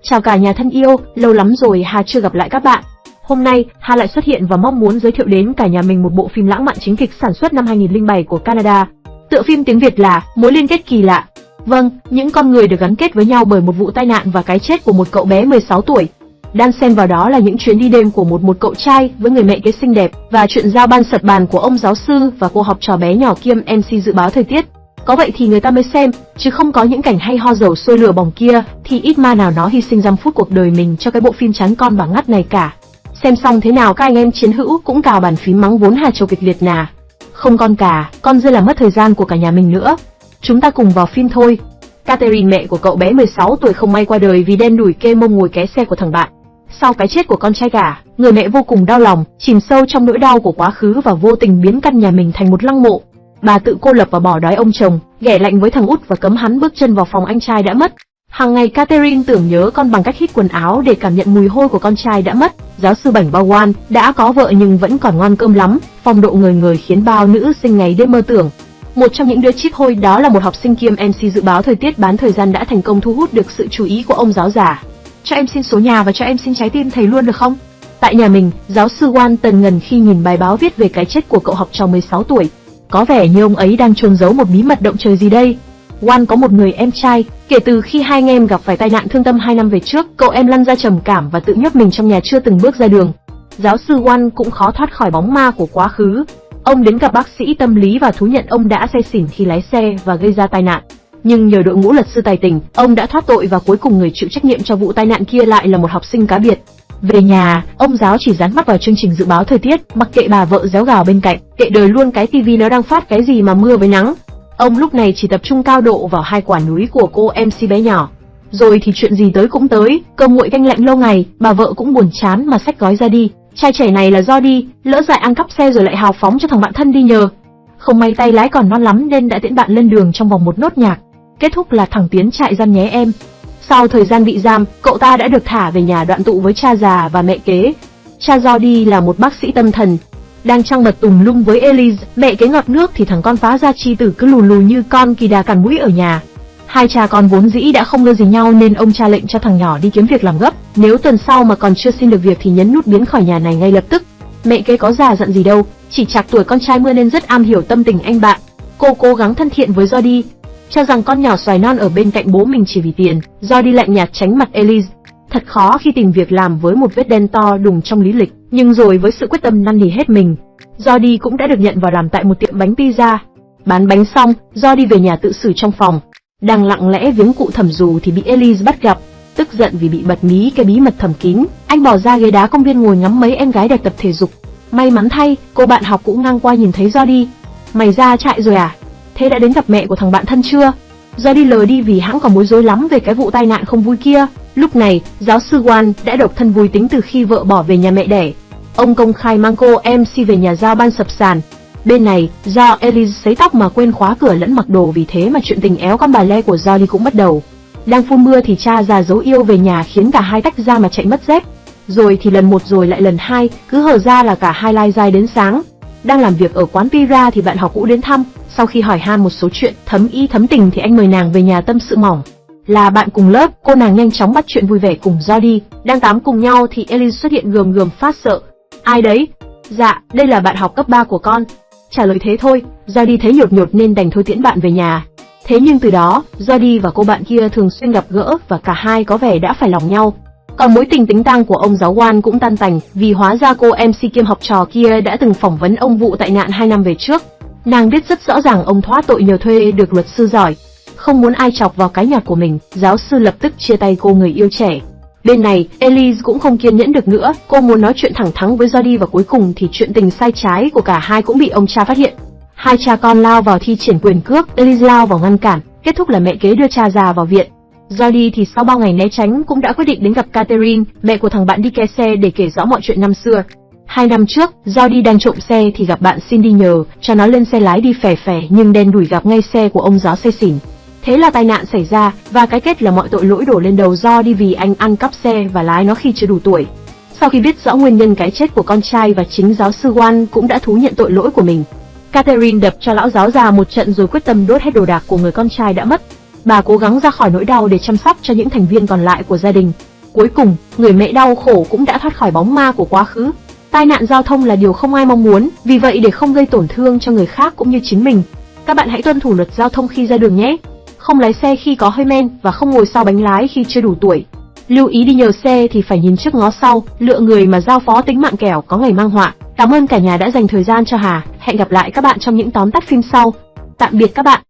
Chào cả nhà thân yêu, lâu lắm rồi Hà chưa gặp lại các bạn. Hôm nay, Hà lại xuất hiện và mong muốn giới thiệu đến cả nhà mình một bộ phim lãng mạn chính kịch sản xuất năm 2007 của Canada. Tựa phim tiếng Việt là Mối liên kết kỳ lạ. Vâng, những con người được gắn kết với nhau bởi một vụ tai nạn và cái chết của một cậu bé 16 tuổi. Đan xen vào đó là những chuyến đi đêm của một cậu trai với người mẹ kế xinh đẹp và chuyện giao ban sật bàn của ông giáo sư và cô học trò bé nhỏ kiêm MC dự báo thời tiết. Có vậy thì người ta mới xem, chứ không có những cảnh hay ho dầu sôi lửa bỏng kia thì ít ma nào nó hy sinh dăm phút cuộc đời mình cho cái bộ phim chán con bảng ngắt này cả. Xem xong thế nào các anh em chiến hữu cũng cào bàn phím mắng vốn Hà Châu kịch liệt nà. Không con cả, con dưa là mất thời gian của cả nhà mình nữa. Chúng ta cùng vào phim thôi. Catherine, mẹ của cậu bé 16 tuổi không may qua đời vì đen đủi kê mông ngồi ké xe của thằng bạn. Sau cái chết của con trai cả, người mẹ vô cùng đau lòng, chìm sâu trong nỗi đau của quá khứ và vô tình biến căn nhà mình thành một lăng mộ. Bà tự cô lập và bỏ đói ông chồng, ghẻ lạnh với thằng út và cấm hắn bước chân vào phòng anh trai đã mất. Hàng ngày Catherine tưởng nhớ con bằng cách hít quần áo để cảm nhận mùi hôi của con trai đã mất. Giáo sư Bảnh Bowen đã có vợ nhưng vẫn còn ngon cơm lắm, phong độ người người khiến bao nữ sinh ngày đêm mơ tưởng. Một trong những đứa chip hôi đó là một học sinh kiêm MC dự báo thời tiết bán thời gian đã thành công thu hút được sự chú ý của ông giáo già. Cho em xin số nhà và cho em xin trái tim thầy luôn được không? Tại nhà mình, giáo sư Wan tần ngần khi nhìn bài báo viết về cái chết của cậu học trò 16 tuổi. Có vẻ như ông ấy đang chôn giấu một bí mật động trời gì đây. Wan có một người em trai, kể từ khi hai anh em gặp phải tai nạn thương tâm 2 năm về trước, cậu em lăn ra trầm cảm và tự nhốt mình trong nhà chưa từng bước ra đường. Giáo sư Wan cũng khó thoát khỏi bóng ma của quá khứ. Ông đến gặp bác sĩ tâm lý và thú nhận ông đã say xỉn khi lái xe và gây ra tai nạn. Nhưng nhờ đội ngũ luật sư tài tình, ông đã thoát tội và cuối cùng người chịu trách nhiệm cho vụ tai nạn kia lại là một học sinh cá biệt. Về nhà, ông giáo chỉ dán mắt vào chương trình dự báo thời tiết, mặc kệ bà vợ réo gào bên cạnh, kệ đời luôn cái tivi nó đang phát cái gì mà mưa với nắng. Ông lúc này chỉ tập trung cao độ vào hai quả núi của cô MC bé nhỏ. Rồi thì chuyện gì tới cũng tới, cơm nguội canh lạnh lâu ngày, bà vợ cũng buồn chán mà xách gói ra đi. Trai trẻ này là do đi, lỡ dại ăn cắp xe rồi lại hào phóng cho thằng bạn thân đi nhờ. Không may tay lái còn non lắm nên đã tiễn bạn lên đường trong vòng một nốt nhạc. Kết thúc là thằng Tiến trại giam nhé em. Sau thời gian bị giam, cậu ta đã được thả về nhà đoạn tụ với cha già và mẹ kế. Cha Jordi là một bác sĩ tâm thần. Đang trăng mật tùng lung với Elise, mẹ kế ngọt nước thì thằng con phá gia chi tử cứ lù lù như con kỳ đà cằn mũi ở nhà. Hai cha con vốn dĩ đã không ưa gì nhau nên ông cha lệnh cho thằng nhỏ đi kiếm việc làm gấp. Nếu tuần sau mà còn chưa xin được việc thì nhấn nút biến khỏi nhà này ngay lập tức. Mẹ kế có già dặn gì đâu, chỉ chạc tuổi con trai mưa nên rất am hiểu tâm tình anh bạn. Cô cố gắng thân thiện với Jordi, cho rằng con nhỏ xoài non ở bên cạnh bố mình chỉ vì tiền. Jordi lạnh nhạt tránh mặt Elise. Thật khó khi tìm việc làm với một vết đen to đùng trong lý lịch, nhưng rồi với sự quyết tâm năn nỉ hết mình, Jordi cũng đã được nhận vào làm tại một tiệm bánh pizza. Bán bánh xong, Jordi về nhà tự xử trong phòng. Đang lặng lẽ viếng cụ thẩm dù thì bị Elise bắt gặp. Tức giận vì bị bật mí cái bí mật thầm kín, anh bỏ ra ghế đá công viên ngồi ngắm mấy em gái đẹp tập thể dục. May mắn thay, cô bạn học cũng ngang qua nhìn thấy Jordi. Mày ra trại rồi à? Thế đã đến gặp mẹ của thằng bạn thân chưa? Jordi lờ đi vì hãng còn bối rối lắm về cái vụ tai nạn không vui kia. Lúc này, giáo sư Wan đã độc thân vui tính từ khi vợ bỏ về nhà mẹ đẻ. Ông công khai mang cô MC về nhà giao ban sập sàn. Bên này, do Elise sấy tóc mà quên khóa cửa lẫn mặc đồ, vì thế mà chuyện tình éo con bà le của Jordi cũng bắt đầu. Đang phun mưa thì cha già giấu yêu về nhà khiến cả hai tách ra mà chạy mất dép. Rồi thì lần một rồi lại lần hai, cứ hở ra là cả hai lai dai đến sáng. Đang làm việc ở quán pizza thì bạn học cũ đến thăm. Sau khi hỏi han một số chuyện thấm ý thấm tình thì anh mời nàng về nhà tâm sự mỏng. Là bạn cùng lớp, cô nàng nhanh chóng bắt chuyện vui vẻ cùng Jordi. Đang tám cùng nhau thì Elise xuất hiện gườm gườm phát sợ. Ai đấy? Dạ, đây là bạn học cấp 3 của con. Trả lời thế thôi, Jordi thấy nhột nhột nên đành thôi tiễn bạn về nhà. Thế nhưng từ đó, Jordi và cô bạn kia thường xuyên gặp gỡ và cả hai có vẻ đã phải lòng nhau. Còn mối tình tính tang của ông giáo Wan cũng tan tành vì hóa ra cô MC kiêm học trò kia đã từng phỏng vấn ông vụ tai nạn 2 năm về trước. Nàng biết rất rõ ràng ông thoát tội nhờ thuê được luật sư giỏi. Không muốn ai chọc vào cái nhạc của mình, giáo sư lập tức chia tay cô người yêu trẻ. Bên này, Elise cũng không kiên nhẫn được nữa, cô muốn nói chuyện thẳng thắn với Jordi và cuối cùng thì chuyện tình sai trái của cả hai cũng bị ông cha phát hiện. Hai cha con lao vào thi triển quyền cước, Elise lao vào ngăn cản, kết thúc là mẹ kế đưa cha già vào viện. Jordi thì sau bao ngày né tránh cũng đã quyết định đến gặp Catherine, mẹ của thằng bạn đi ke xe để kể rõ mọi chuyện năm xưa. 2 năm trước, Jordi đang trộm xe thì gặp bạn Cindy nhờ cho nó lên xe lái đi phè phè nhưng đen đủi gặp ngay xe của ông giáo say xỉn. Thế là tai nạn xảy ra và cái kết là mọi tội lỗi đổ lên đầu Jordi vì anh ăn cắp xe và lái nó khi chưa đủ tuổi. Sau khi biết rõ nguyên nhân cái chết của con trai và chính giáo sư Wan cũng đã thú nhận tội lỗi của mình, Catherine đập cho lão giáo già một trận rồi quyết tâm đốt hết đồ đạc của người con trai đã mất. Bà cố gắng ra khỏi nỗi đau để chăm sóc cho những thành viên còn lại của gia đình. Cuối cùng, người mẹ đau khổ cũng đã thoát khỏi bóng ma của quá khứ. Tai nạn giao thông là điều không ai mong muốn, vì vậy để không gây tổn thương cho người khác cũng như chính mình, các bạn hãy tuân thủ luật giao thông khi ra đường nhé. Không lái xe khi có hơi men và không ngồi sau bánh lái khi chưa đủ tuổi. Lưu ý đi nhờ xe thì phải nhìn trước ngó sau, lựa người mà giao phó tính mạng kẻo có ngày mang họa. Cảm ơn cả nhà đã dành thời gian cho Hà. Hẹn gặp lại các bạn trong những tóm tắt phim sau. Tạm biệt các bạn.